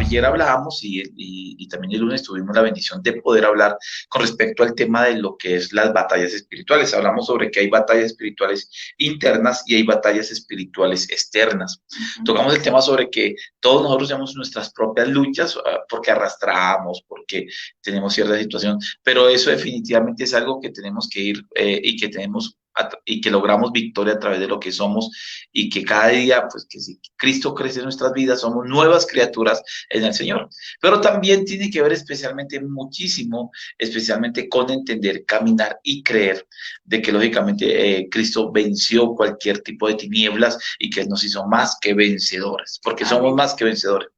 ayer hablábamos y también el lunes tuvimos la bendición de poder hablar con respecto al tema de lo que es las batallas espirituales. Hablamos sobre que hay batallas espirituales internas y hay batallas espirituales externas. Tocamos el tema sobre que todos nosotros tenemos nuestras propias luchas porque arrastramos, porque tenemos cierta situación, pero eso definitivamente es algo que tenemos que ir y que tenemos y que logramos victoria a través de lo que somos y que cada día, pues que si Cristo crece en nuestras vidas, somos nuevas criaturas en el Señor. Pero también tiene que ver especialmente muchísimo, especialmente con entender, caminar y creer de que lógicamente Cristo venció cualquier tipo de tinieblas y que nos hizo más que vencedores, porque somos más que vencedores.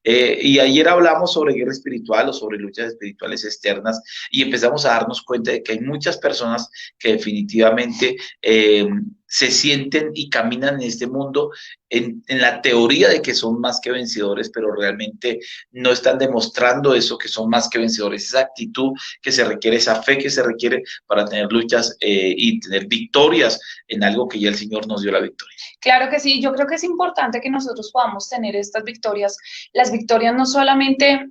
Y ayer hablamos sobre guerra espiritual o sobre luchas espirituales externas y empezamos a darnos cuenta de que hay muchas personas que definitivamente se sienten y caminan en este mundo en la teoría de que son más que vencedores, pero realmente no están demostrando eso, que son más que vencedores, esa actitud que se requiere, esa fe que se requiere para tener luchas y tener victorias en algo que ya el Señor nos dio la victoria. Claro que sí, yo creo que es importante que nosotros podamos tener estas victorias. Las victorias no solamente,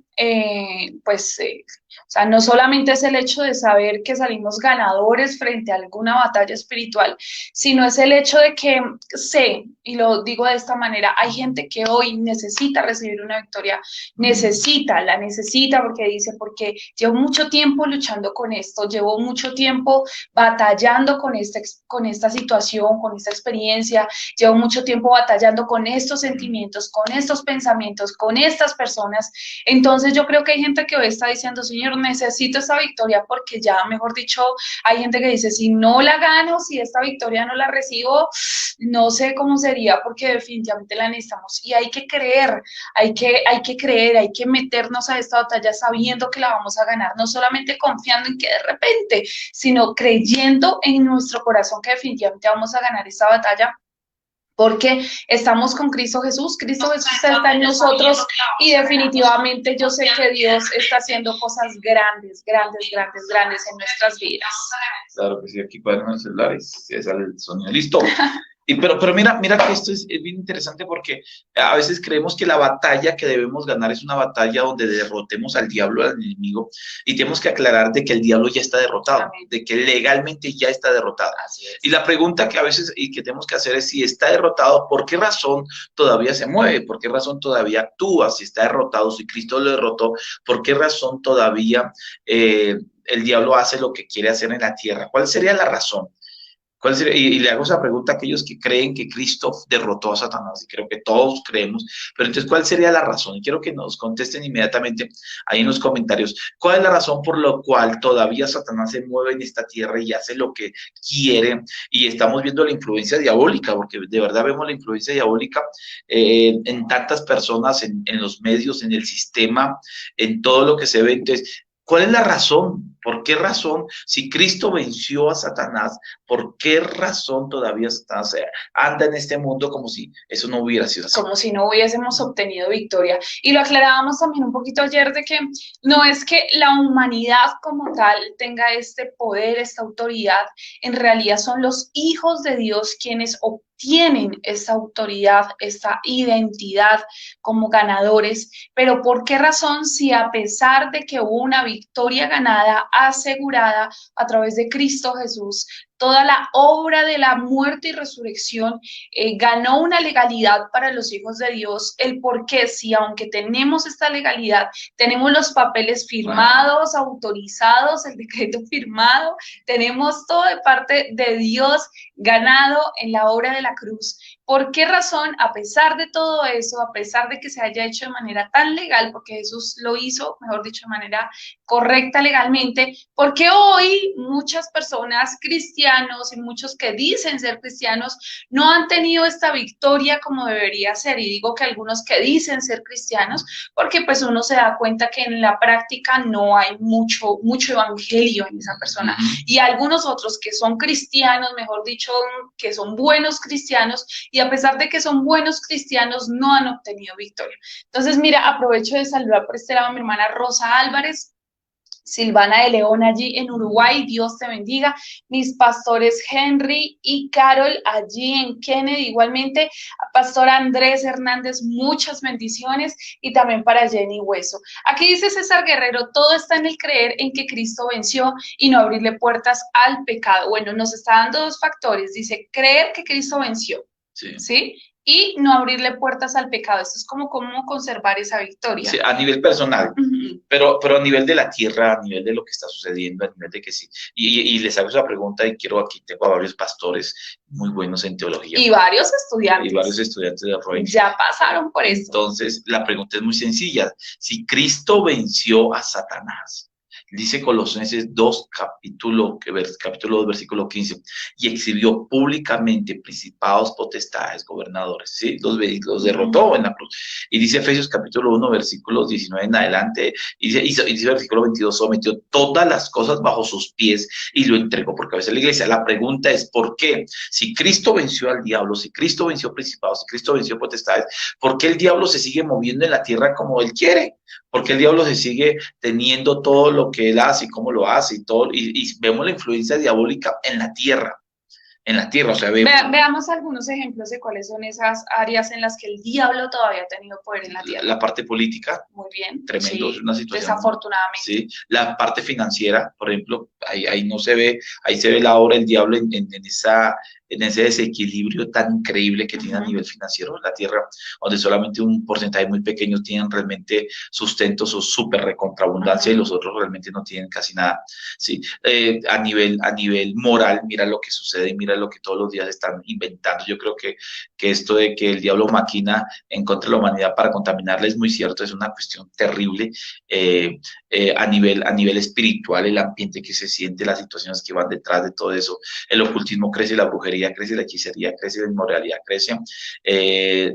o sea, no solamente es el hecho de saber que salimos ganadores frente a alguna batalla espiritual, sino es el hecho de que sé, y lo digo de esta manera, hay gente que hoy necesita recibir una victoria, la necesita porque dice, porque llevo mucho tiempo luchando con esto, llevo mucho tiempo batallando con esta situación, con esta experiencia, llevo mucho tiempo batallando con estos sentimientos, con estos pensamientos, con estas personas. Entonces yo creo que hay gente que hoy está diciendo, Señor, necesito esta victoria porque ya, mejor dicho, hay gente que dice, si no la gano, si esta victoria no la recibo, no sé cómo sería porque definitivamente la necesitamos. Y hay que creer, hay que meternos a esta batalla sabiendo que la vamos a ganar, no solamente confiando en que de repente, sino creyendo en nuestro corazón que definitivamente vamos a ganar esta batalla porque estamos con Cristo Jesús está en nosotros y definitivamente yo sé que Dios está haciendo cosas grandes, grandes, grandes, grandes en nuestras vidas. Claro que sí, aquí cuadran los celulares, ya sale el sonido, listo. Pero mira que esto es bien interesante porque a veces creemos que la batalla que debemos ganar es una batalla donde derrotemos al diablo, al enemigo, y tenemos que aclarar de que el diablo ya está derrotado, Amén. De que legalmente ya está derrotado. Y la pregunta que a veces y que tenemos que hacer es si está derrotado, ¿por qué razón todavía se mueve? ¿Por qué razón todavía actúa? Si está derrotado, si Cristo lo derrotó, ¿por qué razón todavía el diablo hace lo que quiere hacer en la tierra? ¿Cuál sería la razón? ¿Cuál sería? Y le hago esa pregunta a aquellos que creen que Cristo derrotó a Satanás, y creo que todos creemos, pero entonces, ¿cuál sería la razón? Y quiero que nos contesten inmediatamente ahí en los comentarios, ¿cuál es la razón por la cual todavía Satanás se mueve en esta tierra y hace lo que quiere? Y estamos viendo la influencia diabólica, porque de verdad vemos la influencia diabólica en tantas personas, en los medios, en el sistema, en todo lo que se ve. Entonces, ¿cuál es la razón? ¿Por qué razón? Si Cristo venció a Satanás, ¿por qué razón todavía Satanás anda en este mundo como si eso no hubiera sido así? Como si no hubiésemos obtenido victoria. Y lo aclarábamos también un poquito ayer de que no es que la humanidad como tal tenga este poder, esta autoridad, en realidad son los hijos de Dios quienes obtienen esta autoridad, esta identidad como ganadores, pero ¿por qué razón si a pesar de que hubo una victoria ganada, asegurada a través de Cristo Jesús, toda la obra de la muerte y resurrección ganó una legalidad para los hijos de Dios? El por qué, si aunque tenemos esta legalidad, tenemos los papeles firmados, autorizados, el decreto firmado, tenemos todo de parte de Dios ganado en la obra de la cruz. ¿Por qué razón, a pesar de todo eso, a pesar de que se haya hecho de manera tan legal, porque Jesús lo hizo, mejor dicho, de manera correcta legalmente, porque hoy muchas personas cristianos y muchos que dicen ser cristianos no han tenido esta victoria como debería ser? Y digo que algunos que dicen ser cristianos, porque pues uno se da cuenta que en la práctica no hay mucho evangelio en esa persona. Y algunos otros que son cristianos, mejor dicho, que son buenos cristianos, y a pesar de que son buenos cristianos, no han obtenido victoria. Entonces, mira, aprovecho de saludar por este lado a mi hermana Rosa Álvarez. Silvana de León allí en Uruguay, Dios te bendiga. Mis pastores Henry y Carol allí en Kennedy, igualmente. Pastor Andrés Hernández, muchas bendiciones. Y también para Jenny Hueso. Aquí dice César Guerrero, todo está en el creer en que Cristo venció y no abrirle puertas al pecado. Bueno, nos está dando dos factores. Dice, creer que Cristo venció, ¿sí? Y no abrirle puertas al pecado. Esto es como cómo conservar esa victoria. Sí, a nivel personal, pero a nivel de la tierra, a nivel de lo que está sucediendo, a nivel de que sí. Y les hago esa pregunta y aquí tengo a varios pastores muy buenos en teología. Y varios estudiantes. Y varios estudiantes de Roy. Ya pasaron por eso. Entonces, la pregunta es muy sencilla. Si Cristo venció a Satanás, dice Colosenses 2, capítulo 2, versículo 15, y exhibió públicamente principados, potestades, gobernadores, ¿sí? Los derrotó en la cruz. Y dice Efesios capítulo 1, versículos 19 en adelante, y dice versículo 22, sometió todas las cosas bajo sus pies y lo entregó por cabeza a la iglesia. La pregunta es, ¿por qué? Si Cristo venció al diablo, si Cristo venció principados, si Cristo venció potestades, ¿por qué el diablo se sigue moviendo en la tierra como él quiere? Porque el diablo se sigue teniendo todo lo que él hace y cómo lo hace y todo, y vemos la influencia diabólica en la tierra, o sea, veamos algunos ejemplos de cuáles son esas áreas en las que el diablo todavía ha tenido poder en la tierra. La parte política. Muy bien. Tremendo, sí, es una situación. Desafortunadamente. Sí, la parte financiera, por ejemplo, ahí no se ve, ahí se ve la obra del diablo en ese desequilibrio tan increíble que tiene a nivel financiero en la tierra, donde solamente un porcentaje muy pequeño tienen realmente sustento, su súper recontraabundancia, y los otros realmente no tienen casi nada. Sí, a nivel moral, mira lo que sucede y mira lo que todos los días están inventando. Yo creo que esto de que el diablo maquina en contra de la humanidad para contaminarla es muy cierto, es una cuestión terrible. A nivel espiritual, el ambiente que se siente, las situaciones que van detrás de todo eso, el ocultismo crece, la brujería crece, la hechicería crece, la inmoralidad crece,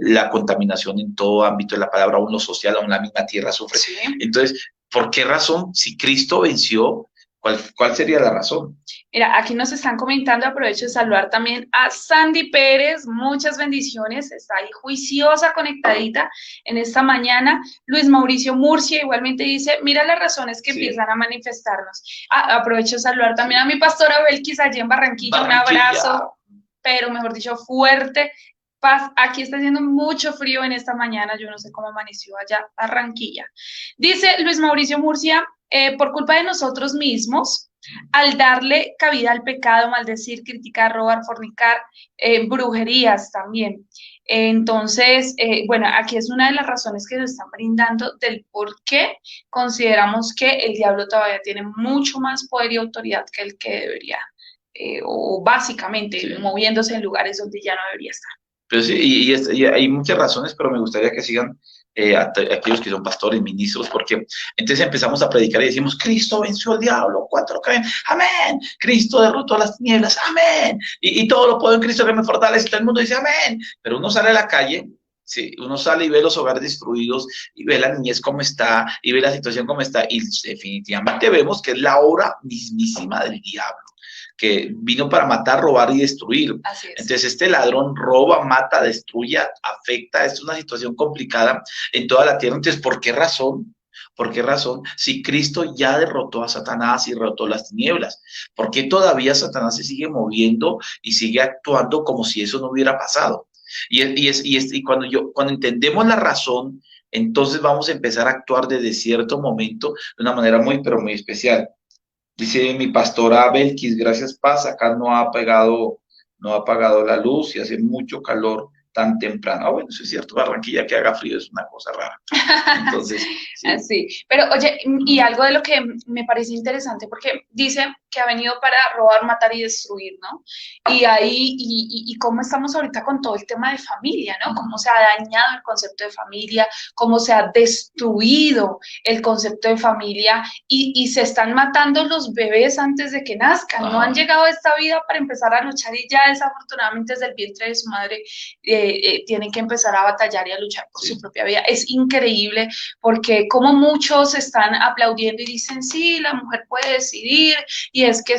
la contaminación en todo ámbito de la palabra, aún lo social, aún la misma tierra sufre. Sí. Entonces, ¿por qué razón? Si Cristo venció, ¿cuál sería la razón? Mira, aquí nos están comentando, aprovecho de saludar también a Sandy Pérez, muchas bendiciones, está ahí juiciosa, conectadita en esta mañana. Luis Mauricio Murcia igualmente dice, mira las razones que empiezan a manifestarnos. Aprovecho de saludar también a mi pastora Belkis allí en Barranquilla, un abrazo, pero mejor dicho, fuerte. Paz, aquí está haciendo mucho frío en esta mañana, yo no sé cómo amaneció allá Barranquilla. Dice Luis Mauricio Murcia, por culpa de nosotros mismos, al darle cabida al pecado, maldecir, criticar, robar, fornicar, brujerías también. Entonces, bueno, aquí es una de las razones que nos están brindando del por qué consideramos que el diablo todavía tiene mucho más poder y autoridad que el que debería, o básicamente moviéndose en lugares donde ya no debería estar. Pero sí, y hay muchas razones, pero me gustaría que sigan aquellos que son pastores, ministros, porque entonces empezamos a predicar y decimos, Cristo venció al diablo, 4 caen, amén, Cristo derrotó las tinieblas, amén, y todo lo puedo en Cristo que me fortalece, y todo el mundo dice amén, pero uno sale a la calle, sí, uno sale y ve los hogares destruidos, y ve la niñez como está, y ve la situación como está, y definitivamente vemos que es la obra mismísima del diablo, que vino para matar, robar y destruir. Así es. Entonces este ladrón roba, mata, destruye, afecta. Es una situación complicada en toda la tierra. Entonces, ¿por qué razón? ¿Por qué razón? Si Cristo ya derrotó a Satanás y derrotó las tinieblas, ¿por qué todavía Satanás se sigue moviendo y sigue actuando como si eso no hubiera pasado? Y cuando entendemos la razón, entonces vamos a empezar a actuar desde cierto momento de una manera muy, pero muy especial. Dice mi pastora Belkis, gracias Paz, acá no ha apagado la luz y hace mucho calor tan temprano. Bueno, eso es cierto, Barranquilla que haga frío es una cosa rara. Entonces, sí. Sí. Pero oye, y algo de lo que me parece interesante, porque dice que ha venido para robar, matar y destruir, ¿no? Y ahí, y cómo estamos ahorita con todo el tema de familia, ¿no? Cómo se ha dañado el concepto de familia, cómo se ha destruido el concepto de familia, y se están matando los bebés antes de que nazcan. No han llegado a esta vida para empezar a luchar, y ya desafortunadamente desde el vientre de su madre tienen que empezar a batallar y a luchar por su propia vida. Es increíble porque como muchos están aplaudiendo y dicen, sí, la mujer puede decidir, y es que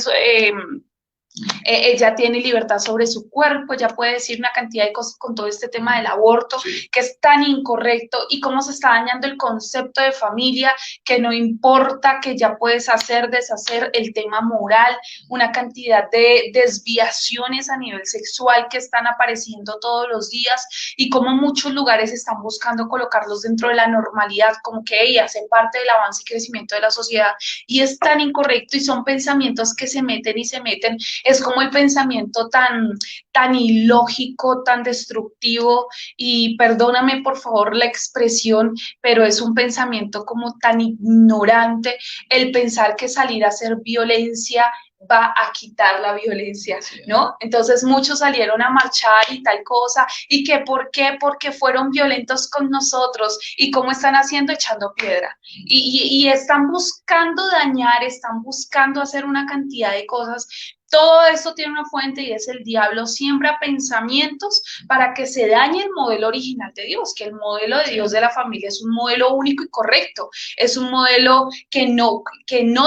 Ella tiene libertad sobre su cuerpo, ella puede decir una cantidad de cosas con todo este tema del aborto, Sí. que es tan incorrecto y cómo se está dañando el concepto de familia, que no importa, que ya puedes hacer, deshacer el tema moral, una cantidad de desviaciones a nivel sexual que están apareciendo todos los días y cómo muchos lugares están buscando colocarlos dentro de la normalidad, como que ella hace parte del avance y crecimiento de la sociedad y es tan incorrecto y son pensamientos que se meten y se meten. Es como el pensamiento tan ilógico, tan destructivo y perdóname por favor la expresión, pero es un pensamiento como tan ignorante el pensar que salir a hacer violencia va a quitar la violencia, ¿no? Entonces muchos salieron a marchar y tal cosa, ¿y que por qué? Porque fueron violentos con nosotros, ¿y cómo están haciendo? Echando piedra, y están buscando dañar, están buscando hacer una cantidad de cosas. Todo esto tiene una fuente y es el diablo. Siembra pensamientos para que se dañe el modelo original de Dios, que el modelo de Dios de la familia es un modelo único y correcto. Es un modelo que no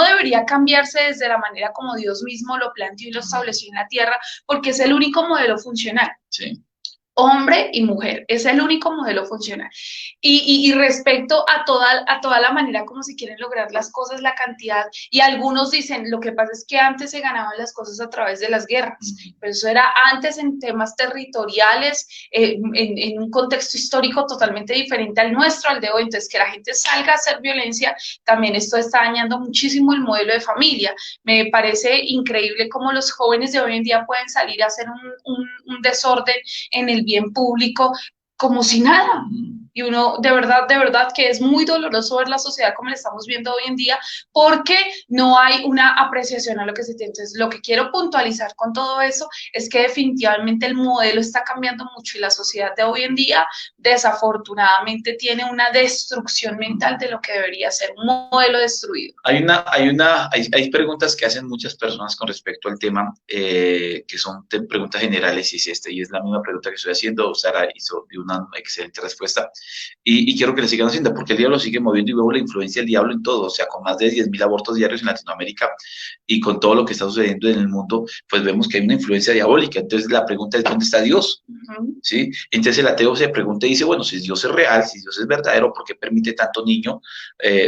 debería cambiarse desde la manera como Dios mismo lo planteó y lo estableció en la tierra, porque es el único modelo funcional. Sí. Hombre y mujer, es el único modelo funcional. Y respecto a toda la manera como se quieren lograr las cosas, la cantidad, y algunos dicen, lo que pasa es que antes se ganaban las cosas a través de las guerras, pero eso era antes en temas territoriales, en un contexto histórico totalmente diferente al nuestro, al de hoy. Entonces, que la gente salga a hacer violencia, también esto está dañando muchísimo el modelo de familia. Me parece increíble cómo los jóvenes de hoy en día pueden salir a hacer un desorden en el bien público como si nada. Y uno, de verdad, que es muy doloroso ver la sociedad como la estamos viendo hoy en día, porque no hay una apreciación a lo que se tiene. Entonces, lo que quiero puntualizar con todo eso es que definitivamente el modelo está cambiando mucho y la sociedad de hoy en día, desafortunadamente, tiene una destrucción mental de lo que debería ser un modelo destruido. Hay preguntas que hacen muchas personas con respecto al tema, que son preguntas generales, y es la misma pregunta que estoy haciendo. Sara hizo una excelente respuesta. Y quiero que le sigan haciendo, porque el diablo sigue moviendo y vemos la influencia del diablo en todo. O sea, con más de 10.000 abortos diarios en Latinoamérica y con todo lo que está sucediendo en el mundo, pues vemos que hay una influencia diabólica. Entonces la pregunta es, ¿dónde está Dios? ¿Sí? Entonces el ateo se pregunta y dice, bueno, si Dios es real, si Dios es verdadero, ¿por qué permite tanto niño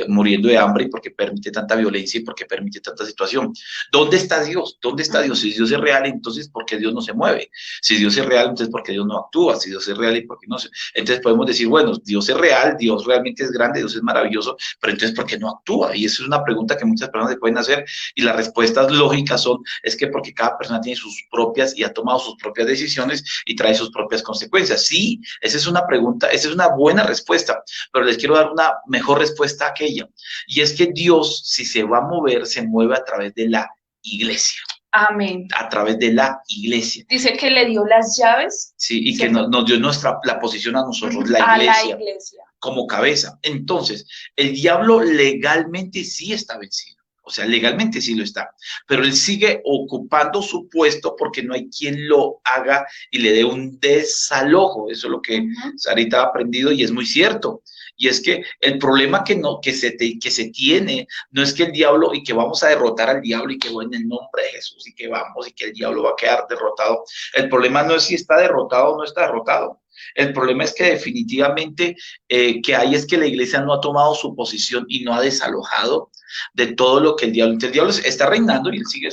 muriendo de hambre? ¿Y por qué permite tanta violencia? ¿Y por qué permite tanta situación? ¿Dónde está Dios? ¿Dónde está Dios? Si Dios es real, entonces ¿por qué Dios no se mueve? Si Dios es real, entonces ¿por qué Dios no actúa? Si Dios es real, ¿y por qué no se...? Entonces podemos decir, bueno, Dios es real, Dios realmente es grande, Dios es maravilloso, pero entonces ¿por qué no actúa? Y eso es una pregunta que muchas personas se pueden hacer, y las respuestas lógicas son, es que porque cada persona tiene sus propias y ha tomado sus propias decisiones y trae sus propias consecuencias. Sí, esa es una pregunta, esa es una buena respuesta, pero les quiero dar una mejor respuesta a aquella, y es que Dios, si se va a mover, se mueve a través de la iglesia. Amén. A través de la iglesia. Dice que le dio las llaves. Sí, y que nos dio la posición a nosotros, la iglesia, como cabeza. Entonces, el diablo legalmente sí está vencido. O sea, legalmente sí lo está, pero él sigue ocupando su puesto porque no hay quien lo haga y le dé un desalojo. Eso es lo que Sarita ha aprendido y es muy cierto. Y es que el problema que se tiene no es que el diablo, y que vamos a derrotar al diablo y que en el nombre de Jesús y que vamos y que el diablo va a quedar derrotado. El problema no es si está derrotado o no está derrotado. El problema es que definitivamente que hay es que la iglesia no ha tomado su posición y no ha desalojado de todo lo que el diablo... Entonces, el diablo está reinando y él sigue,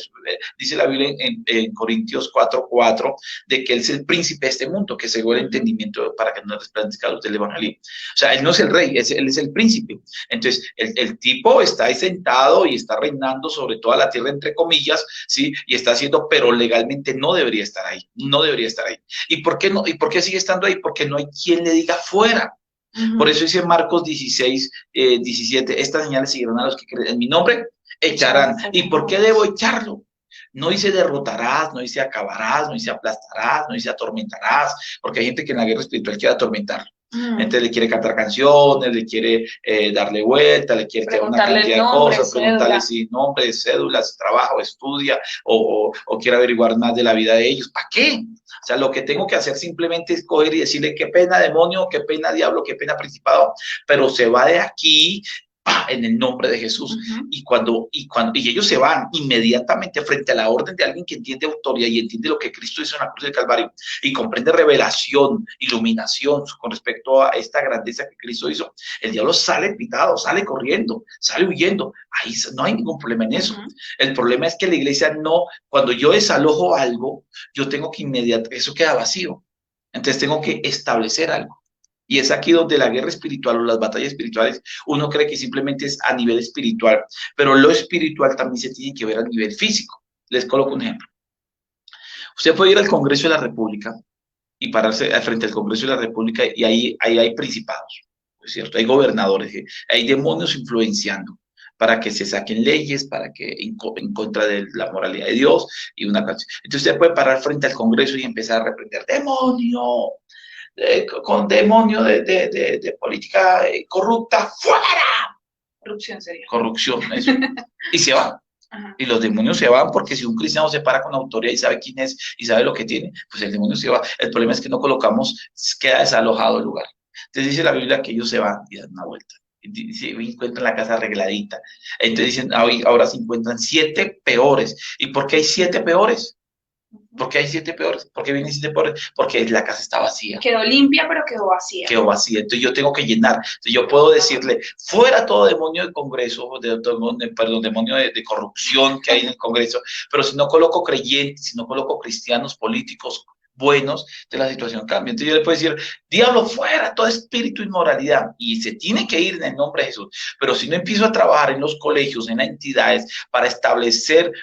dice la Biblia en Corintios 4:4, de que él es el príncipe de este mundo, que según el entendimiento para que no resplandezca luz del evangelio. O sea, él no es el rey, él es el príncipe. Entonces, el tipo está ahí sentado y está reinando sobre toda la tierra, entre comillas, ¿sí? Y está haciendo, pero legalmente no debería estar ahí, no debería estar ahí. ¿Y por qué no? ¿Y por qué sigue estando ahí? Porque no hay quien le diga fuera. Por eso dice Marcos 16, 17, estas señales seguirán a los que creen en mi nombre, echarán. ¿Y por qué debo echarlo? No dice derrotarás, no dice acabarás, no dice aplastarás, no dice atormentarás, porque hay gente que en la guerra espiritual quiere atormentar. Entonces le quiere cantar canciones, le quiere darle vuelta, le quiere tener una cantidad de cosas, preguntarle si nombre, cédulas, trabajo, estudia o quiere averiguar más de la vida de ellos. ¿Para qué? O sea, lo que tengo que hacer simplemente es coger y decirle qué pena demonio, qué pena diablo, qué pena principado, pero se va de aquí ¡pah!, en el nombre de Jesús. Ujú. Y ellos se van inmediatamente frente a la orden de alguien que entiende autoridad y entiende lo que Cristo hizo en la cruz del Calvario y comprende revelación, iluminación con respecto a esta grandeza que Cristo hizo. El diablo sale pitado, sale corriendo, sale huyendo. Ahí no hay ningún problema en eso. Ujú. El problema es que la iglesia no, cuando yo desalojo algo, yo tengo que inmediatamente, eso queda vacío. Entonces tengo que establecer algo. Y es aquí donde la guerra espiritual o las batallas espirituales, uno cree que simplemente es a nivel espiritual, pero lo espiritual también se tiene que ver a nivel físico. Les coloco un ejemplo. Usted puede ir al Congreso de la República y pararse frente al Congreso de la República y ahí hay principados, ¿no es cierto? Hay gobernadores, hay demonios influenciando para que se saquen leyes, para que en contra de la moralidad de Dios y una canción. Entonces usted puede parar frente al Congreso y empezar a reprender, demonio, con demonio de política corrupta, fuera. Corrupción sería. Corrupción, eso. Y se va. Ajá. Y los demonios se van porque si un cristiano se para con autoridad y sabe quién es y sabe lo que tiene, pues el demonio se va. El problema es que no colocamos, queda desalojado el lugar. Entonces dice la Biblia que ellos se van y dan una vuelta. Y se encuentran la casa arregladita. Entonces dicen, ahora se encuentran 7 peores. ¿Y por qué hay 7 peores? ¿Por qué hay 7 peores? ¿Por qué vienen 7 peores? Porque la casa está vacía. Quedó limpia, pero quedó vacía. Quedó vacía. Entonces yo tengo que llenar. Entonces yo puedo decirle, fuera todo demonio de Congreso, perdón, demonio de corrupción que hay en el Congreso, pero si no coloco creyentes, si no coloco cristianos políticos buenos, de la situación cambia. Entonces yo le puedo decir, diablo, fuera todo espíritu de inmoralidad, y se tiene que ir en el nombre de Jesús. Pero si no empiezo a trabajar en los colegios, en las entidades, para establecer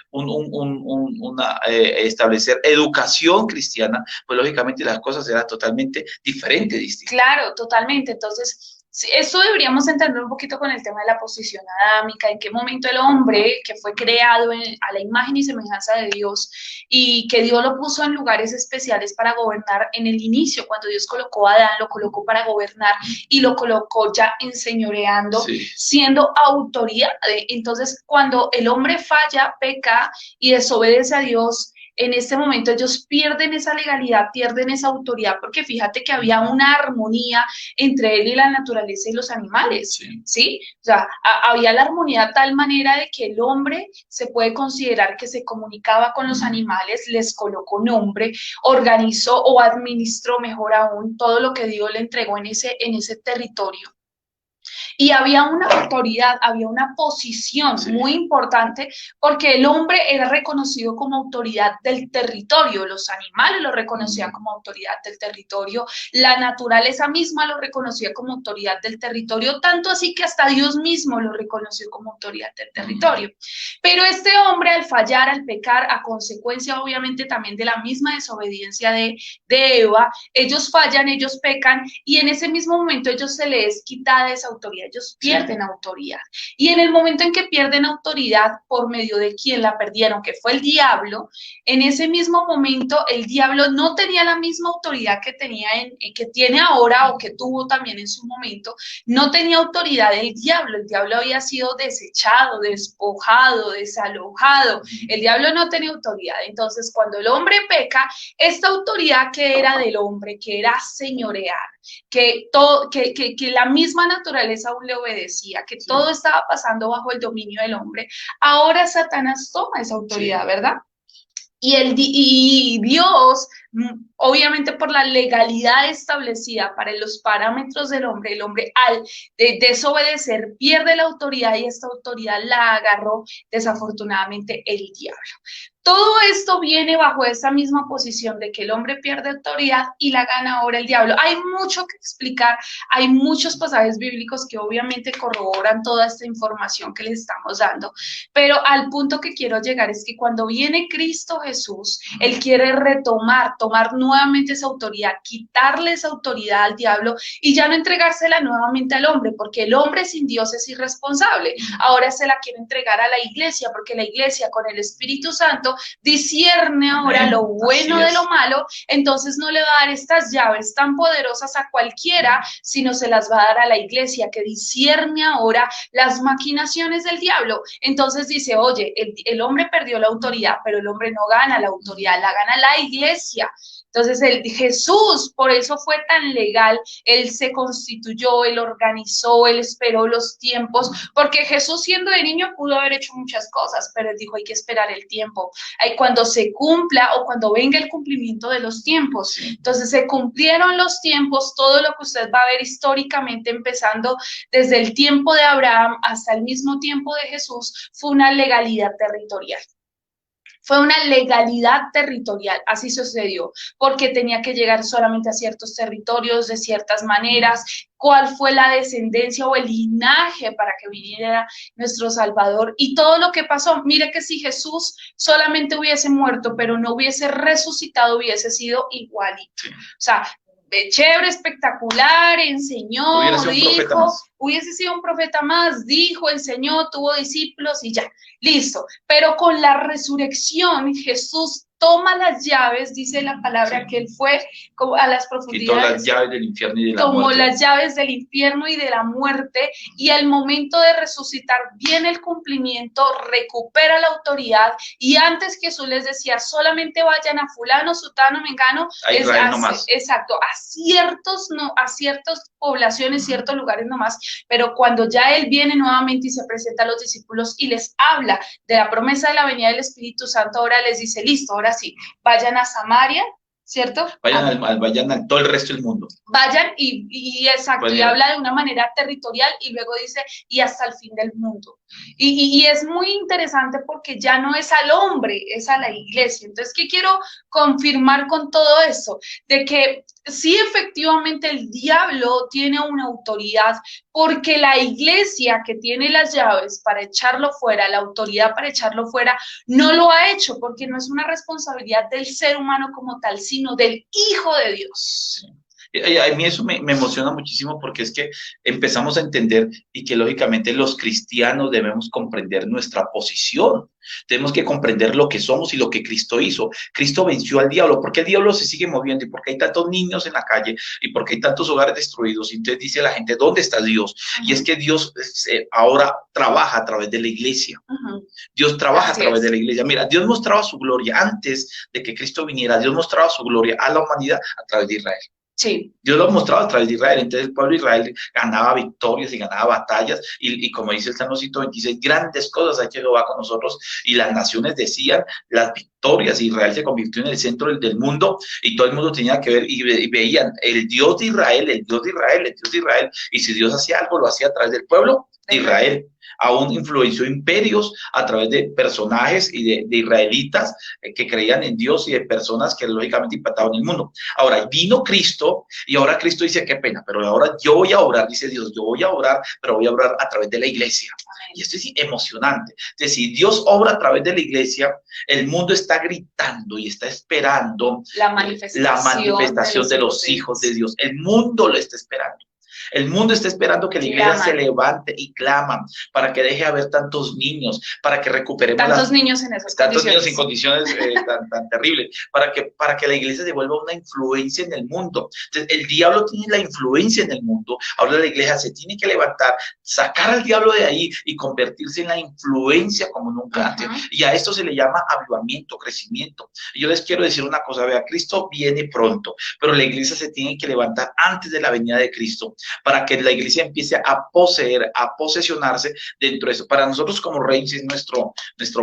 establecer educación cristiana, pues lógicamente las cosas serán totalmente diferentes, distintas. Claro, totalmente. Entonces, sí, eso deberíamos entender un poquito con el tema de la posición adámica, en qué momento el hombre que fue creado a la imagen y semejanza de Dios y que Dios lo puso en lugares especiales para gobernar en el inicio, cuando Dios colocó a Adán, lo colocó para gobernar y lo colocó ya enseñoreando, Sí. siendo autoridad. Entonces, cuando el hombre falla, peca y desobedece a Dios, en este momento ellos pierden esa legalidad, pierden esa autoridad, porque fíjate que había una armonía entre él y la naturaleza y los animales, Sí. ¿sí? O sea, había la armonía de tal manera de que el hombre se puede considerar que se comunicaba con los animales, les colocó nombre, organizó o administró, mejor aún, todo lo que Dios le entregó en ese territorio. Y había una autoridad, había una posición muy importante, porque el hombre era reconocido como autoridad del territorio, los animales lo reconocían como autoridad del territorio, la naturaleza misma lo reconocía como autoridad del territorio, tanto así que hasta Dios mismo lo reconoció como autoridad del territorio. Pero este hombre, al fallar, al pecar, a consecuencia obviamente también de la misma desobediencia de Eva, ellos fallan, ellos pecan, y en ese mismo momento ellos se les quita esa autoridad, ellos pierden autoridad. Y en el momento en que pierden autoridad, por medio de quien la perdieron, que fue el diablo, en ese mismo momento el diablo no tenía la misma autoridad que que tiene ahora o que tuvo también en su momento, no tenía autoridad el diablo había sido desechado, despojado, desalojado, el diablo no tenía autoridad. Entonces, cuando el hombre peca, esta autoridad que era del hombre, que era señorear, que la misma naturaleza aún le obedecía, que todo estaba pasando bajo el dominio del hombre, ahora Satanás toma esa autoridad, ¿verdad? Y Dios, obviamente por la legalidad establecida para los parámetros del hombre, el hombre al desobedecer pierde la autoridad, y esta autoridad la agarró desafortunadamente el diablo. Todo esto viene bajo esa misma posición de que el hombre pierde autoridad y la gana ahora el diablo. Hay mucho que explicar, hay muchos pasajes bíblicos que obviamente corroboran toda esta información que les estamos dando, pero al punto que quiero llegar es que cuando viene Cristo Jesús, Él quiere tomar nuevamente esa autoridad, quitarle esa autoridad al diablo y ya no entregársela nuevamente al hombre, porque el hombre sin Dios es irresponsable. Ahora se la quiere entregar a la iglesia, porque la iglesia con el Espíritu Santo discierne ahora lo bueno de lo malo, entonces no le va a dar estas llaves tan poderosas a cualquiera, sino se las va a dar a la iglesia, que discierne ahora las maquinaciones del diablo. Entonces dice, oye, el hombre perdió la autoridad, pero el hombre no gana la autoridad, la gana la iglesia, Entonces, Jesús, por eso fue tan legal, él se constituyó, él organizó, él esperó los tiempos, porque Jesús siendo de niño pudo haber hecho muchas cosas, pero él dijo, hay que esperar el tiempo, cuando se cumpla o cuando venga el cumplimiento de los tiempos. Entonces, se cumplieron los tiempos, todo lo que usted va a ver históricamente, empezando desde el tiempo de Abraham hasta el mismo tiempo de Jesús, fue una legalidad territorial. Fue una legalidad territorial, así sucedió, porque tenía que llegar solamente a ciertos territorios de ciertas maneras. ¿Cuál fue la descendencia o el linaje para que viniera nuestro Salvador? Y todo lo que pasó, mire que si Jesús solamente hubiese muerto, pero no hubiese resucitado, hubiese sido igualito. O sea, chévere, espectacular, enseñó, dijo, hubiese sido un profeta más, dijo, enseñó, tuvo discípulos y ya, listo. Pero con la resurrección, Jesús toma las llaves, dice la palabra, que él fue a las profundidades. Quitó las llaves del infierno y de la muerte. Tomó las llaves del infierno y de la muerte, y al momento de resucitar viene el cumplimiento, recupera la autoridad, y antes Jesús les decía, solamente vayan a fulano, sutano, mengano, a Israel nomás. Exacto, a ciertas poblaciones, ciertos lugares nomás, pero cuando ya él viene nuevamente y se presenta a los discípulos y les habla de la promesa de la venida del Espíritu Santo, ahora les dice, listo, ahora sí, vayan a Samaria, ¿cierto? Vayan a todo el resto del mundo. Vayan y exacto, y habla de una manera territorial y luego dice, y hasta el fin del mundo. Y es muy interesante porque ya no es al hombre, es a la iglesia. Entonces, ¿qué quiero confirmar con todo eso? De que sí, efectivamente, el diablo tiene una autoridad porque la iglesia que tiene las llaves para echarlo fuera, la autoridad para echarlo fuera, no lo ha hecho porque no es una responsabilidad del ser humano como tal, sino del Hijo de Dios. A mí eso me emociona muchísimo porque es que empezamos a entender y que lógicamente los cristianos debemos comprender nuestra posición. Tenemos que comprender lo que somos y lo que Cristo hizo. Cristo venció al diablo. ¿Por qué el diablo se sigue moviendo? ¿Y por qué hay tantos niños en la calle? ¿Y por qué hay tantos hogares destruidos? Y entonces dice la gente, ¿dónde está Dios? Y es que Dios ahora trabaja a través de la iglesia. Dios trabaja a través de la iglesia. Mira, Dios mostraba su gloria antes de que Cristo viniera. Dios mostraba su gloria a la humanidad a través de Israel. Sí. Dios lo mostraba a través de Israel. Entonces el pueblo de Israel ganaba victorias y ganaba batallas y como dice el Salmo 126, grandes cosas ha hecho Jehová con nosotros, y las naciones decían las victorias, y Israel se convirtió en el centro del mundo y todo el mundo tenía que ver y veían el Dios de Israel, el Dios de Israel, el Dios de Israel, y si Dios hacía algo lo hacía a través del pueblo de Israel. Aún influenció imperios a través de personajes y de israelitas que creían en Dios y de personas que lógicamente impactaban el mundo. Ahora vino Cristo y ahora Cristo dice, qué pena, pero ahora yo voy a orar, dice Dios, yo voy a orar, pero voy a orar a través de la iglesia. Y esto es emocionante. Es decir, Dios obra a través de la iglesia, el mundo está gritando y está esperando la manifestación de los hijos de Dios. El mundo lo está esperando. El mundo está esperando que la iglesia se levante y claman para que deje de haber tantos niños, para que recuperemos tantos niños en esas condiciones. Niños en condiciones tan terribles, para que la iglesia devuelva una influencia en el mundo. Entonces, el diablo tiene la influencia en el mundo, ahora la iglesia se tiene que levantar, sacar al diablo de ahí y convertirse en la influencia como nunca antes. Y a esto se le llama avivamiento, crecimiento. Y yo les quiero decir una cosa, vea, Cristo viene pronto, pero la iglesia se tiene que levantar antes de la venida de Cristo, para que la iglesia empiece a poseer, a posesionarse dentro de eso. Para nosotros como reyes es nuestro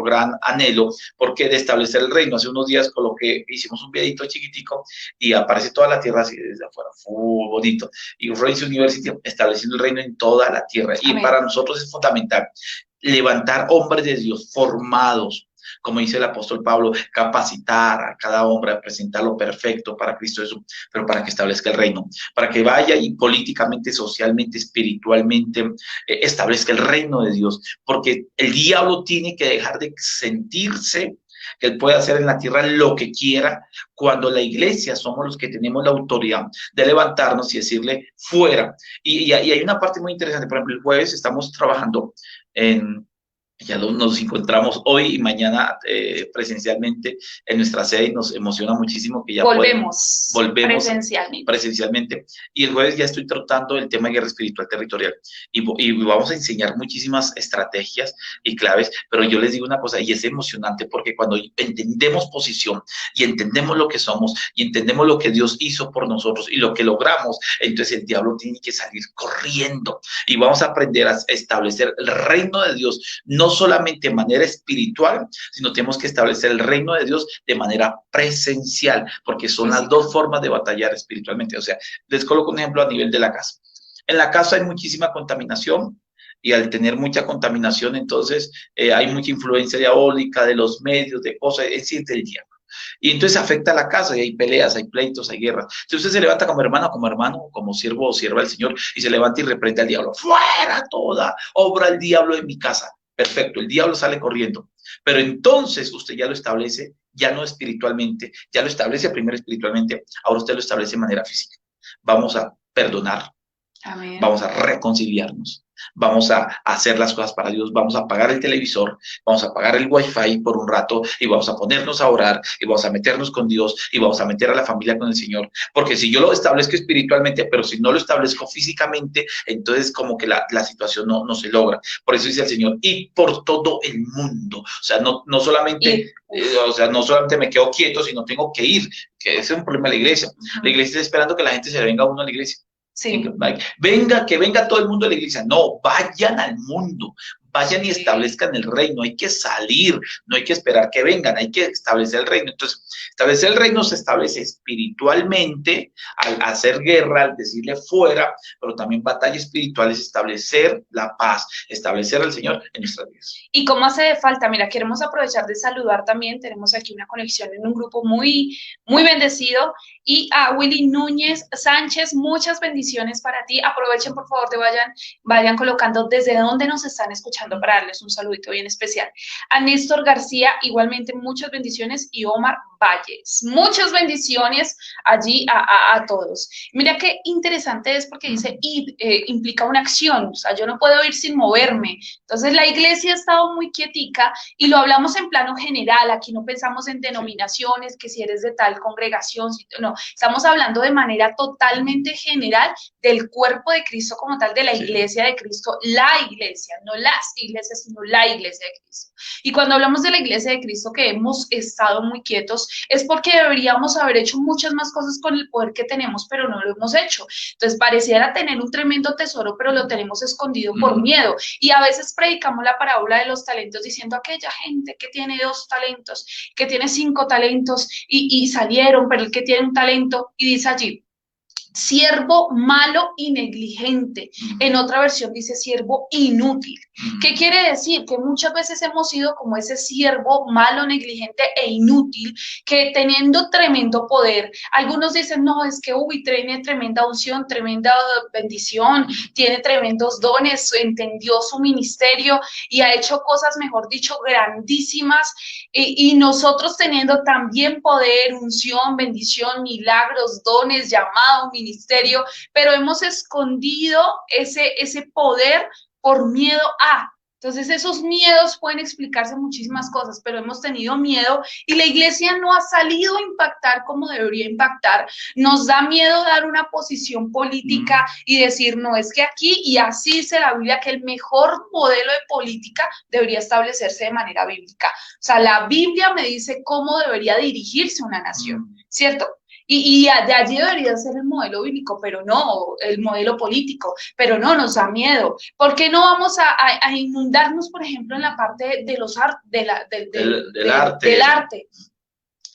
gran anhelo, porque de establecer el reino. Hace unos días hicimos un videito chiquitico y aparece toda la tierra así desde afuera, muy bonito. Y Reigns University estableciendo el reino en toda la tierra. Y Amén. Para nosotros es fundamental levantar hombres de Dios formados, como dice el apóstol Pablo, capacitar a cada hombre a presentar lo perfecto para Cristo Jesús, pero para que establezca el reino, para que vaya y políticamente, socialmente, espiritualmente establezca el reino de Dios, porque el diablo tiene que dejar de sentirse que él puede hacer en la tierra lo que quiera, cuando la iglesia somos los que tenemos la autoridad de levantarnos y decirle fuera. Y hay una parte muy interesante. Por ejemplo, el jueves estamos trabajando en Ya nos encontramos hoy y mañana presencialmente en nuestra sede y nos emociona muchísimo que ya volvemos presencialmente. presencialmente. Y el jueves ya estoy tratando el tema de guerra espiritual territorial y vamos a enseñar muchísimas estrategias y claves, pero yo les digo una cosa y es emocionante porque cuando entendemos posición y entendemos lo que somos y entendemos lo que Dios hizo por nosotros y lo que logramos, entonces el diablo tiene que salir corriendo y vamos a aprender a establecer el reino de Dios, no solamente de manera espiritual, sino tenemos que establecer el reino de Dios de manera presencial, porque son las dos formas de batallar espiritualmente. O sea, les coloco un ejemplo a nivel de la casa. En la casa hay muchísima contaminación, y al tener mucha contaminación, entonces hay mucha influencia diabólica de los medios, de cosas, es decir, del diablo. Y entonces afecta a la casa y hay peleas, hay pleitos, hay guerras. Si usted se levanta como hermano, como siervo o sierva del Señor y se levanta y reprende al diablo, fuera toda obra el diablo de mi casa. Perfecto, el diablo sale corriendo. Pero entonces usted ya lo establece, ya no espiritualmente, ya lo establece primero espiritualmente, ahora usted lo establece de manera física. Vamos a perdonar. Amén. Vamos a reconciliarnos, vamos a hacer las cosas para Dios, vamos a apagar el televisor, vamos a apagar el wifi por un rato y vamos a ponernos a orar y vamos a meternos con Dios y vamos a meter a la familia con el Señor, porque si yo lo establezco espiritualmente, pero si no lo establezco físicamente, entonces como que la situación no se logra. Por eso dice el Señor, y por todo el mundo, o sea, no solamente... o sea, no solamente me quedo quieto, sino tengo que ir, que ese es un problema de la iglesia. La iglesia está esperando que la gente se venga a uno a la iglesia. Sí. Venga, que venga todo el mundo a la iglesia. No, vayan al mundo, vayan y establezcan el reino. Hay que salir, no hay que esperar que vengan, hay que establecer el reino. Entonces, establecer el reino se establece espiritualmente al hacer guerra, al decirle fuera, pero también batalla espiritual es establecer la paz, establecer al Señor en nuestras vidas. ¿Y cómo hace de falta? Mira, queremos aprovechar de saludar también. Tenemos aquí una conexión en un grupo muy, muy bendecido. Y a Willy Núñez Sánchez, muchas bendiciones para ti. Aprovechen, por favor, vayan colocando desde dónde nos están escuchando para darles un saludito bien especial. A Néstor García, igualmente muchas bendiciones. Y Omar Valles, muchas bendiciones allí a todos. Mira qué interesante es porque dice, implica una acción. O sea, yo no puedo ir sin moverme. Entonces, la iglesia ha estado muy quietica y lo hablamos en plano general. Aquí no pensamos en denominaciones, que si eres de tal congregación, no. Estamos hablando de manera totalmente general del cuerpo de Cristo como tal, de la iglesia de Cristo, la iglesia, no las iglesias, sino la iglesia de Cristo. Y cuando hablamos de la iglesia de Cristo que hemos estado muy quietos, es porque deberíamos haber hecho muchas más cosas con el poder que tenemos, pero no lo hemos hecho. Entonces, pareciera tener un tremendo tesoro, pero lo tenemos escondido por miedo. Y a veces predicamos la parábola de los talentos diciendo aquella gente que tiene 2 talentos, que tiene 5 talentos y salieron, pero el que tiene un talento, y dice allí, siervo malo y negligente. En otra versión dice siervo inútil. ¿Qué quiere decir? Que muchas veces hemos sido como ese siervo malo, negligente e inútil, que teniendo tremendo poder, algunos dicen, no, es que tiene tremenda unción, tremenda bendición, tiene tremendos dones, entendió su ministerio y ha hecho cosas, mejor dicho, grandísimas, y nosotros teniendo también poder, unción, bendición, milagros, dones, llamado, ministerio, pero hemos escondido ese poder por miedo a. Entonces esos miedos pueden explicarse muchísimas cosas, pero hemos tenido miedo y la iglesia no ha salido a impactar como debería impactar. Nos da miedo dar una posición política y decir, no, es que aquí, y así dice la Biblia, que el mejor modelo de política debería establecerse de manera bíblica. O sea, la Biblia me dice cómo debería dirigirse una nación, ¿cierto? Y de allí debería ser el modelo bíblico, pero no, el modelo político, pero no, nos da miedo. ¿Por qué no vamos a inundarnos, por ejemplo, en la parte de los del arte?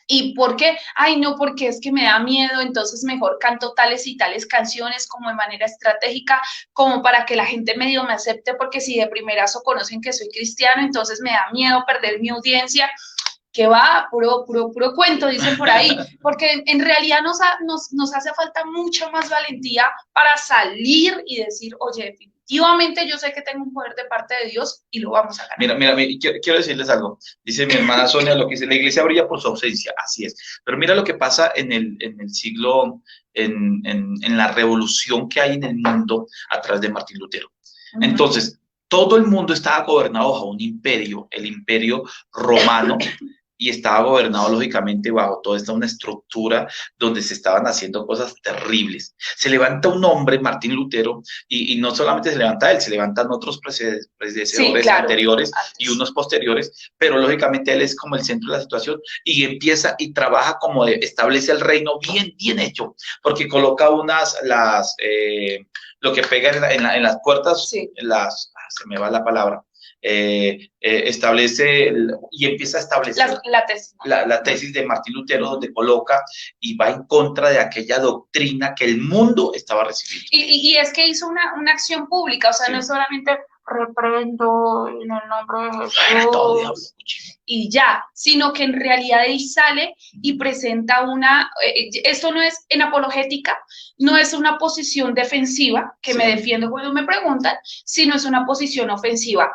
¿Y por qué? Ay, no, porque es que me da miedo, entonces mejor canto tales y tales canciones como de manera estratégica, como para que la gente medio me acepte, porque si de primerazo conocen que soy cristiano, entonces me da miedo perder mi audiencia. Que va, puro cuento, dicen por ahí, porque en realidad nos hace falta mucha más valentía para salir y decir, oye, definitivamente yo sé que tengo un poder de parte de Dios y lo vamos a ganar. Mira, quiero decirles algo. Dice mi hermana Sonia, lo que dice, la iglesia brilla por su ausencia, así es. Pero mira lo que pasa en el siglo, en la revolución que hay en el mundo a través de Martín Lutero. Entonces, todo el mundo estaba gobernado bajo un imperio, el imperio romano, y estaba gobernado lógicamente bajo toda esta una estructura donde se estaban haciendo cosas terribles. Se levanta un hombre, Martín Lutero, y no solamente se levanta él, se levantan otros predecesores anteriores y unos posteriores, pero lógicamente él es como el centro de la situación y empieza y trabaja como establece el reino bien hecho, porque coloca lo que pega en las puertas, se me va la palabra, establece y empieza a establecer la tesis de Martín Lutero, donde coloca y va en contra de aquella doctrina que el mundo estaba recibiendo. Y es que hizo una acción pública, o sea, no es solamente reprendo en el nombre de Jesús y ya, sino que en realidad él sale y presenta esto no es en apologética, no es una posición defensiva, que me defiendo cuando me preguntan, sino es una posición ofensiva.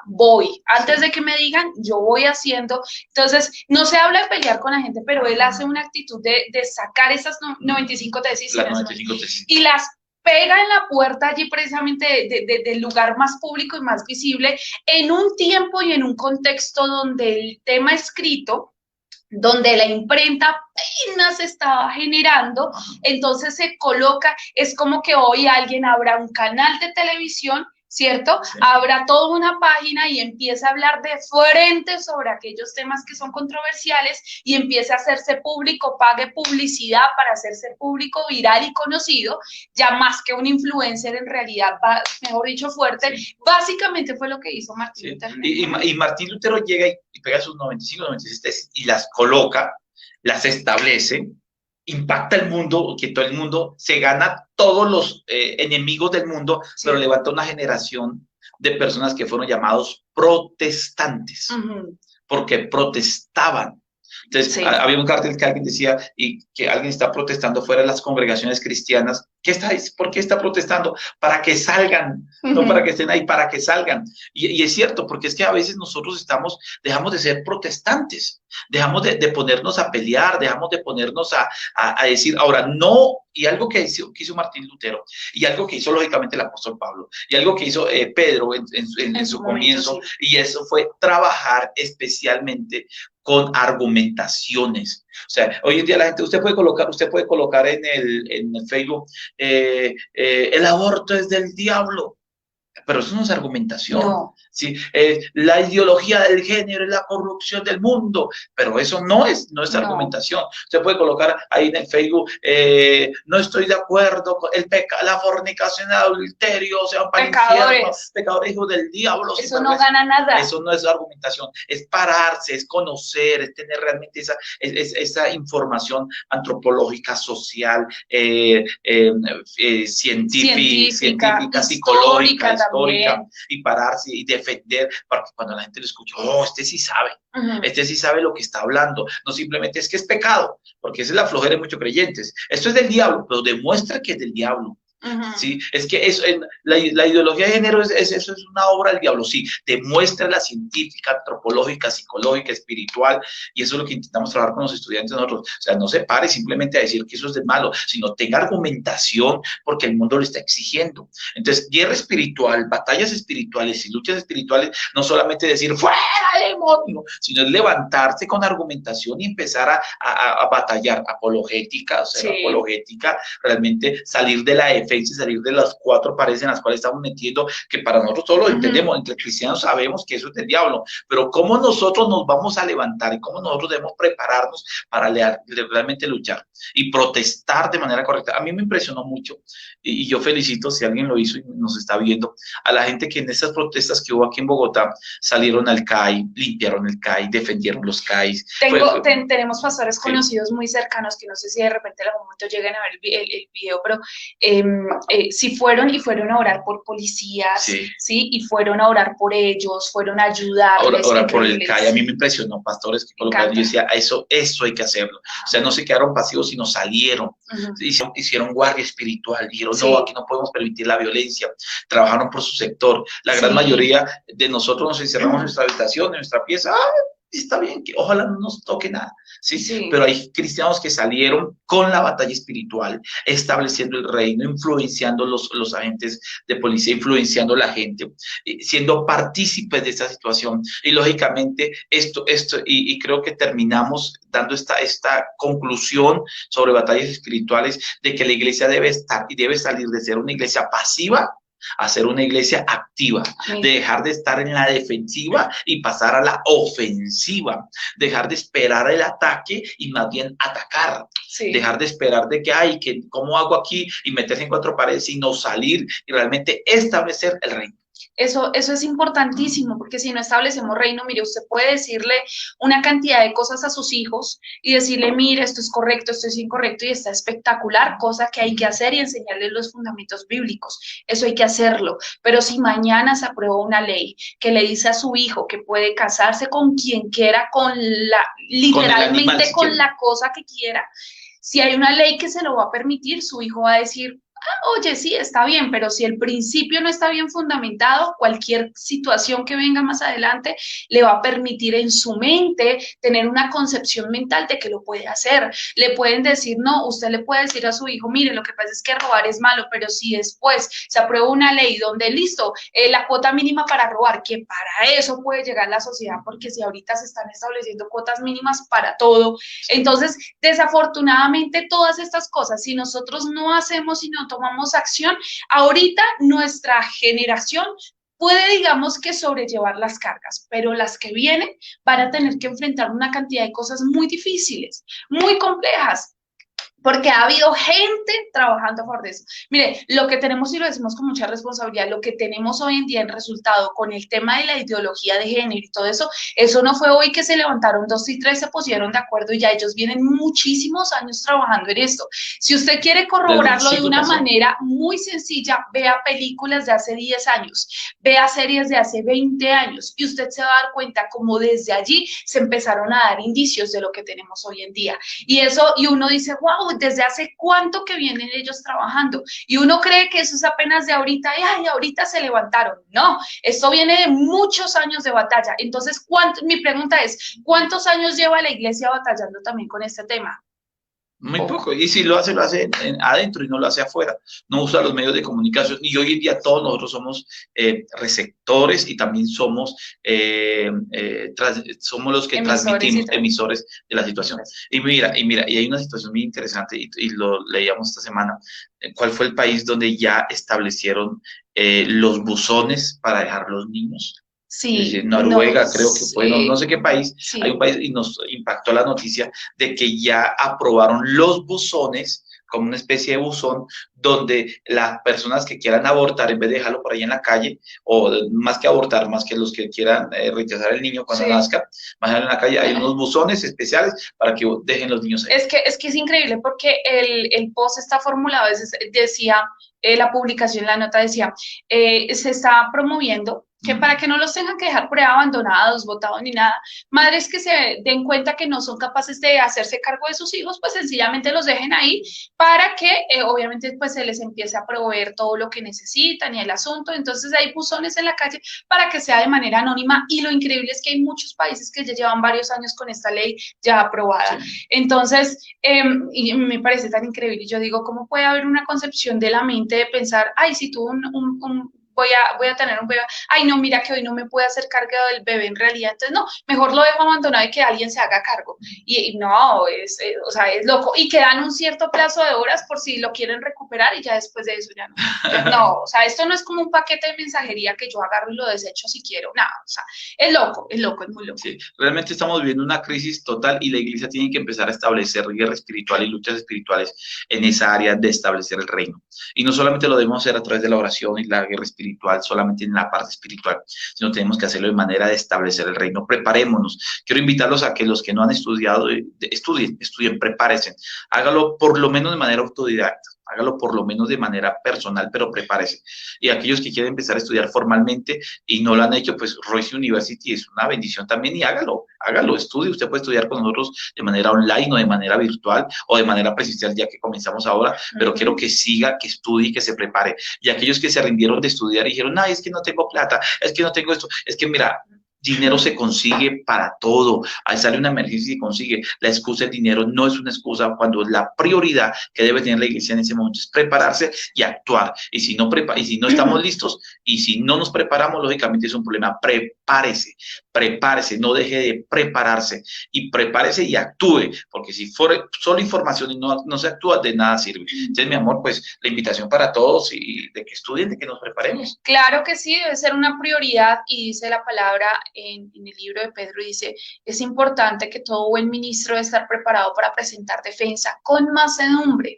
Antes de que me digan, yo voy haciendo. Entonces, no se habla de pelear con la gente, pero él hace una actitud de sacar esas 95 tesis, y las pega en la puerta allí precisamente del lugar más público y más visible, en un tiempo y en un contexto donde el tema escrito, donde la imprenta apenas se estaba generando, entonces se coloca, es como que hoy alguien abra un canal de televisión, ¿cierto? Sí. Abra toda una página y empieza a hablar de frente sobre aquellos temas que son controversiales y empieza a hacerse público, pague publicidad para hacerse público, viral y conocido, ya más que un influencer en realidad, mejor dicho, fuerte. Sí. Básicamente fue lo que hizo Martín Lutero. Y Martín Lutero llega y pega sus 95, 96 tesis y las coloca, las establece, impacta el mundo, que todo el mundo se gana todos los enemigos del mundo, pero levanta una generación de personas que fueron llamados protestantes, porque protestaban. Entonces, había un cartel que alguien decía y que alguien está protestando fuera de las congregaciones cristianas. ¿Por qué está protestando? Para que salgan, no para que estén ahí, para que salgan. Y es cierto, porque es que a veces nosotros dejamos de ser protestantes, dejamos de ponernos a pelear, dejamos de ponernos a decir, ahora no, y algo que hizo Martín Lutero, y algo que hizo lógicamente el apóstol Pablo, y algo que hizo Pedro en su comienzo, y eso fue trabajar especialmente con argumentaciones. O sea, hoy en día la gente, usted puede colocar en el Facebook, el aborto es del diablo, pero eso no es argumentación. No. ¿Sí? La ideología del género es la corrupción del mundo, pero eso no es argumentación. Usted puede colocar ahí en el Facebook, no estoy de acuerdo con la fornicación, el adulterio, o sea, para infierno, pecadores, hijos del diablo. Eso no gana nada. Eso no es argumentación, es pararse, es conocer, es tener realmente esa información antropológica, social, científica, psicológica, histórica, y pararse y defender, porque cuando la gente lo escucha, este sí sabe, este sí sabe lo que está hablando, no simplemente es que es pecado, porque esa es la flojera de muchos creyentes, esto es del diablo, pero demuestra que es del diablo. ¿Sí? Es que la ideología de género eso es una obra del diablo, sí, demuestra la científica, antropológica, psicológica, espiritual, y eso es lo que intentamos trabajar con los estudiantes nosotros. O sea, no se pare simplemente a decir que eso es de malo, sino tenga argumentación, porque el mundo lo está exigiendo. Entonces, guerra espiritual, batallas espirituales y luchas espirituales, no solamente decir ¡fuera demonio!, sino es levantarse con argumentación y empezar a batallar, apologética, o sea, apologética, realmente salir de la y salir de las cuatro paredes en las cuales estamos metiendo, que para nosotros todos lo entendemos, entre cristianos sabemos que eso es del diablo, pero cómo nosotros nos vamos a levantar y cómo nosotros debemos prepararnos para realmente luchar y protestar de manera correcta. A mí me impresionó mucho y yo felicito, si alguien lo hizo y nos está viendo, a la gente que en esas protestas que hubo aquí en Bogotá salieron al CAI, limpiaron el CAI, defendieron los CAIs. Tenemos pastores conocidos muy cercanos que no sé si de repente en algún momento llegan a ver el video, pero si fueron a orar por policías, ¿sí? Y fueron a orar por ellos, fueron a ayudarles. Orar por el CAI, a mí me impresionó, pastores que colocaron, yo decía, eso hay que hacerlo. O sea, no se quedaron pasivos, sino salieron, hicieron guardia espiritual, dijeron, no, aquí no podemos permitir la violencia, trabajaron por su sector. La gran mayoría de nosotros nos encerramos en nuestra habitación, en nuestra pieza, está bien, que ojalá no nos toque nada, ¿sí? Sí. Pero hay cristianos que salieron con la batalla espiritual, estableciendo el reino, influenciando los agentes de policía, influenciando a la gente, siendo partícipes de esta situación. Y lógicamente y creo que terminamos dando esta conclusión sobre batallas espirituales, de que la iglesia debe estar y debe salir de ser una iglesia pasiva a ser una iglesia activa, de dejar de estar en la defensiva y pasar a la ofensiva, dejar de esperar el ataque y más bien atacar, dejar de esperar de que, ay, que cómo hago aquí y meterse en cuatro paredes, sino salir y realmente establecer el reino. Eso es importantísimo, porque si no establecemos reino, mire, usted puede decirle una cantidad de cosas a sus hijos y decirle, mire, esto es correcto, esto es incorrecto y está espectacular, cosa que hay que hacer y enseñarles los fundamentos bíblicos. Eso hay que hacerlo. Pero si mañana se aprueba una ley que le dice a su hijo que puede casarse con quien quiera, literalmente con la cosa que quiera, si hay una ley que se lo va a permitir, su hijo va a decir, oye, sí, está bien, pero si el principio no está bien fundamentado, cualquier situación que venga más adelante le va a permitir en su mente tener una concepción mental de que lo puede hacer. Le pueden decir, no, usted le puede decir a su hijo, mire, lo que pasa es que robar es malo, pero si después se aprueba una ley donde, listo, la cuota mínima para robar, que para eso puede llegar la sociedad, porque si ahorita se están estableciendo cuotas mínimas para todo, entonces, desafortunadamente, todas estas cosas, si nosotros no hacemos y no tomamos acción, ahorita nuestra generación puede, digamos, que sobrellevar las cargas, pero las que vienen van a tener que enfrentar una cantidad de cosas muy difíciles, muy complejas, porque ha habido gente trabajando a favor de eso. Mire, lo que tenemos, y lo decimos con mucha responsabilidad, lo que tenemos hoy en día en resultado con el tema de la ideología de género y todo eso no fue hoy que se levantaron 2 y 3, se pusieron de acuerdo y ya ellos vienen muchísimos años trabajando en esto. Si usted quiere corroborarlo de una manera muy sencilla, vea películas de hace 10 años, vea series de hace 20 años y usted se va a dar cuenta como desde allí se empezaron a dar indicios de lo que tenemos hoy en día. Y uno dice, wow, ¿desde hace cuánto que vienen ellos trabajando? Y uno cree que eso es apenas de ahorita, y ay, ahorita se levantaron. No, esto viene de muchos años de batalla. Entonces, mi pregunta es, ¿cuántos años lleva la iglesia batallando también con este tema? Muy poco, y si lo hace adentro y no lo hace afuera, no usa los medios de comunicación, y hoy en día todos nosotros somos receptores y también somos los que transmitimos, emisores de la situación. Y mira, y hay una situación muy interesante, y lo leíamos esta semana. ¿Cuál fue el país donde ya establecieron los buzones para dejar los niños? Sí, Noruega, creo que fue, no sé qué país, sí. hay un país, y nos impactó la noticia de que ya aprobaron los buzones como una especie de buzón donde las personas que quieran abortar, en vez de dejarlo por ahí en la calle, o más que abortar, más que los que quieran rechazar el niño cuando nazca, más en la calle, hay unos buzones especiales para que dejen los niños ahí. Es que es increíble porque el post está formulado, decía, la publicación, la nota decía, se está promoviendo que para que no los tengan que dejar por ahí abandonados, botados ni nada, madres que se den cuenta que no son capaces de hacerse cargo de sus hijos, pues sencillamente los dejen ahí para que obviamente pues se les empiece a proveer todo lo que necesitan y el asunto. Entonces hay buzones en la calle para que sea de manera anónima, y lo increíble es que hay muchos países que ya llevan varios años con esta ley ya aprobada. Sí. Entonces, y me parece tan increíble, y yo digo, ¿cómo puede haber una concepción de la mente de pensar, ay, si tú voy a tener un bebé, ay no, mira que hoy no me puedo hacer cargo del bebé en realidad, entonces no, mejor lo dejo abandonado y que alguien se haga cargo? Y no, o sea, es loco, y que dan un cierto plazo de horas por si lo quieren recuperar y ya después de eso ya no. No, o sea, esto no es como un paquete de mensajería que yo agarro y lo desecho si quiero, nada, o sea, es loco, es muy loco. Sí, realmente estamos viviendo una crisis total y la iglesia tiene que empezar a establecer guerra espiritual y luchas espirituales en esa área de establecer el reino. Y no solamente lo debemos hacer a través de la oración y la guerra espiritual, solamente en la parte espiritual, sino tenemos que hacerlo de manera de establecer el reino. Preparémonos. Quiero invitarlos a que los que no han estudiado, estudien, prepárense. Hágalo por lo menos de manera autodidacta. Hágalo por lo menos de manera personal, pero prepárese. Y aquellos que quieren empezar a estudiar formalmente y no lo han hecho, pues Royce University es una bendición también, y hágalo, estudie. Usted puede estudiar con nosotros de manera online o de manera virtual o de manera presencial, ya que comenzamos ahora, pero quiero que siga, que estudie y que se prepare. Y aquellos que se rindieron de estudiar y dijeron, ay, es que no tengo plata, es que no tengo esto, es que mira, dinero se consigue para todo. Ahí sale una emergencia y se consigue. La excusa del dinero no es una excusa cuando la prioridad que debe tener la iglesia en ese momento es prepararse y actuar. Y si no estamos listos y si no nos preparamos, lógicamente es un problema. Prepárese, no deje de prepararse y prepárese y actúe, porque si fuera solo información y no se actúa, de nada sirve. Entonces, mi amor, pues la invitación para todos y de que estudien, de que nos preparemos. Claro que sí, debe ser una prioridad y dice la palabra en el libro de Pedro, dice, es importante que todo buen ministro debe estar preparado para presentar defensa con mansedumbre.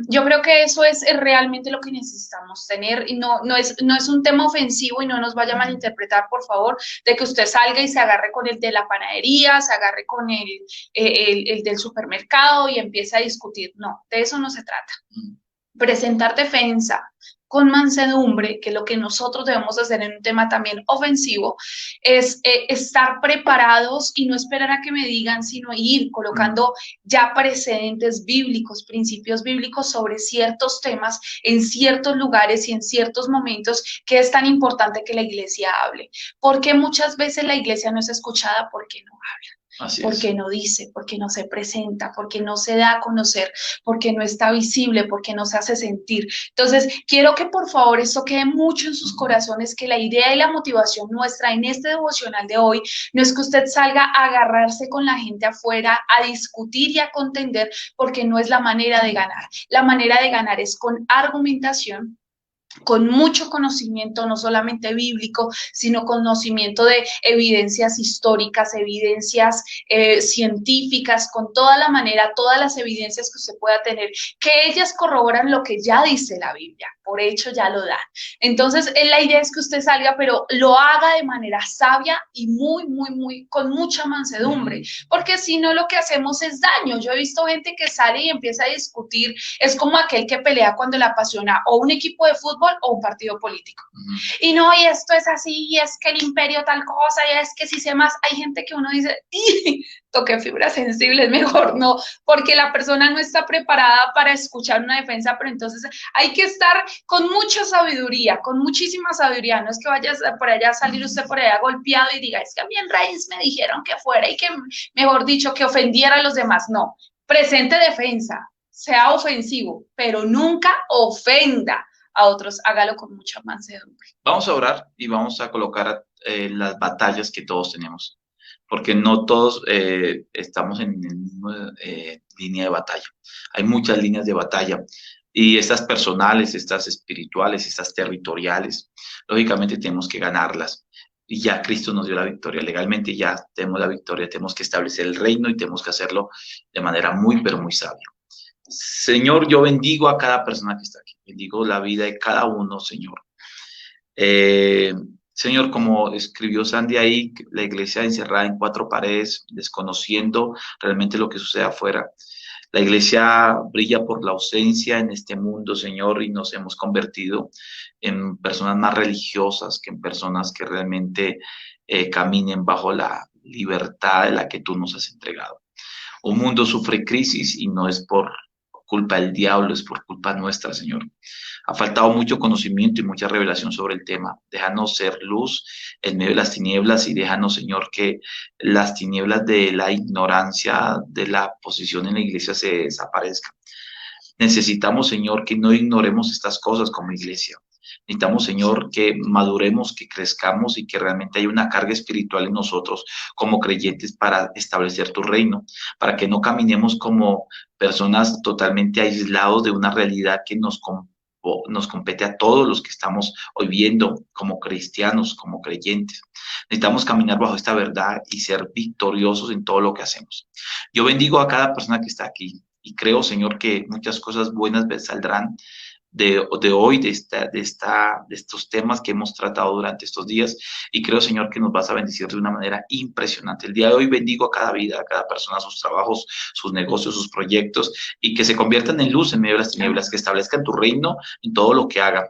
Yo creo que eso es realmente lo que necesitamos tener y no es un tema ofensivo y no nos vaya a malinterpretar, por favor, de que usted salga y se agarre con el de la panadería, se agarre con el del supermercado y empiece a discutir. No, de eso no se trata. Presentar defensa con mansedumbre, que lo que nosotros debemos hacer en un tema también ofensivo, es estar preparados y no esperar a que me digan, sino ir colocando ya precedentes bíblicos, principios bíblicos sobre ciertos temas en ciertos lugares y en ciertos momentos que es tan importante que la iglesia hable. Porque muchas veces la iglesia no es escuchada porque no habla. Porque no dice, porque no se presenta, porque no se da a conocer, porque no está visible, porque no se hace sentir. Entonces, quiero que por favor esto quede mucho en sus corazones, que la idea y la motivación nuestra en este devocional de hoy no es que usted salga a agarrarse con la gente afuera, a discutir y a contender, porque no es la manera de ganar. La manera de ganar es con argumentación, con mucho conocimiento, no solamente bíblico, sino conocimiento de evidencias históricas, evidencias científicas, con toda la manera, todas las evidencias que usted pueda tener, que ellas corroboran lo que ya dice la Biblia, por hecho ya lo da. Entonces, la idea es que usted salga, pero lo haga de manera sabia y con mucha mansedumbre, porque si no lo que hacemos es daño. Yo he visto gente que sale y empieza a discutir, es como aquel que pelea cuando le apasiona o un equipo de fútbol o un partido político. Y no, y esto es así, y es que el imperio tal cosa, y es que si sé más, hay gente que uno dice, toqué fibras sensibles, mejor no, porque la persona no está preparada para escuchar una defensa, pero entonces hay que estar con mucha sabiduría, con muchísima sabiduría, no es que vaya por allá a salir usted por allá golpeado y diga, es que a mí en raíz me dijeron que fuera y que, mejor dicho, que ofendiera a los demás, no, presente defensa, sea ofensivo, pero nunca ofenda a otros, hágalo con mucha mansedumbre. Vamos a orar y vamos a colocar las batallas que todos tenemos, porque no todos estamos en la misma línea de batalla. Hay muchas líneas de batalla, y estas personales, estas espirituales, estas territoriales, lógicamente tenemos que ganarlas. Y ya Cristo nos dio la victoria, legalmente ya tenemos la victoria, tenemos que establecer el reino y tenemos que hacerlo de manera muy, pero muy sabia. Señor, yo bendigo a cada persona que está aquí, bendigo la vida de cada uno, Señor. Señor, como escribió Sandy ahí, la iglesia encerrada en 4 paredes, desconociendo realmente lo que sucede afuera. La iglesia brilla por la ausencia en este mundo, Señor, y nos hemos convertido en personas más religiosas que en personas que realmente caminen bajo la libertad de la que tú nos has entregado. Un mundo sufre crisis y no es por culpa del diablo, es por culpa nuestra, Señor. Ha faltado mucho conocimiento y mucha revelación sobre el tema. Déjanos ser luz en medio de las tinieblas y déjanos, Señor, que las tinieblas de la ignorancia de la posición en la iglesia se desaparezcan. Necesitamos, Señor, que no ignoremos estas cosas como iglesia. Necesitamos, Señor, que maduremos, que crezcamos y que realmente haya una carga espiritual en nosotros como creyentes para establecer tu reino, para que no caminemos como personas totalmente aislados de una realidad que nos compete a todos los que estamos hoy viendo como cristianos, como creyentes. Necesitamos caminar bajo esta verdad y ser victoriosos en todo lo que hacemos. Yo bendigo a cada persona que está aquí y creo, Señor, que muchas cosas buenas saldrán de hoy, de estos temas que hemos tratado durante estos días, y creo, Señor, que nos vas a bendecir de una manera impresionante. El día de hoy bendigo a cada vida, a cada persona, sus trabajos, sus negocios, sus proyectos, y que se conviertan en luz en medio de las tinieblas, que establezcan tu reino en todo lo que hagan,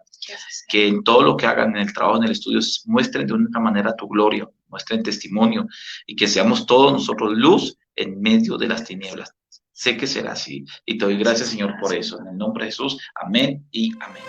que en todo lo que hagan, en el trabajo, en el estudio, muestren de una manera tu gloria, muestren testimonio, y que seamos todos nosotros luz en medio de las tinieblas. Sé que será así y te doy gracias, Señor, por eso. En el nombre de Jesús, amén y amén.